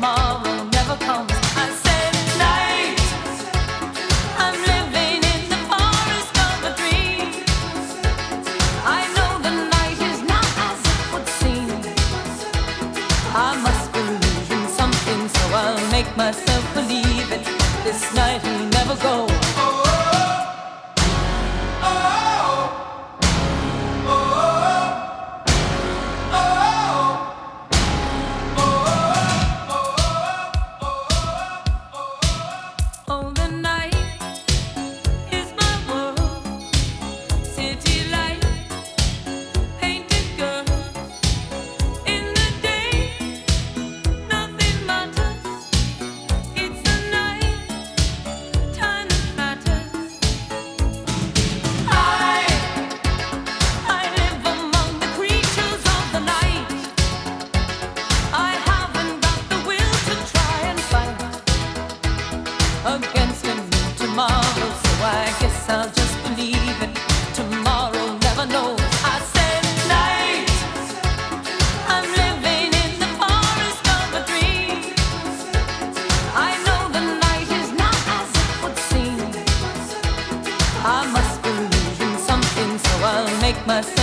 tomorrow never comes. I said night, I'm living in the forest of a dream. I know the night is not as it would seem. I must believe in something, so I'll make myself believe it. This night will never go. Against him tomorrow, so I guess I'll just believe it. Tomorrow never knows. I said night, I'm living in the forest of a dream. I know the night is not as it would seem. I must believe in something, so I'll make myself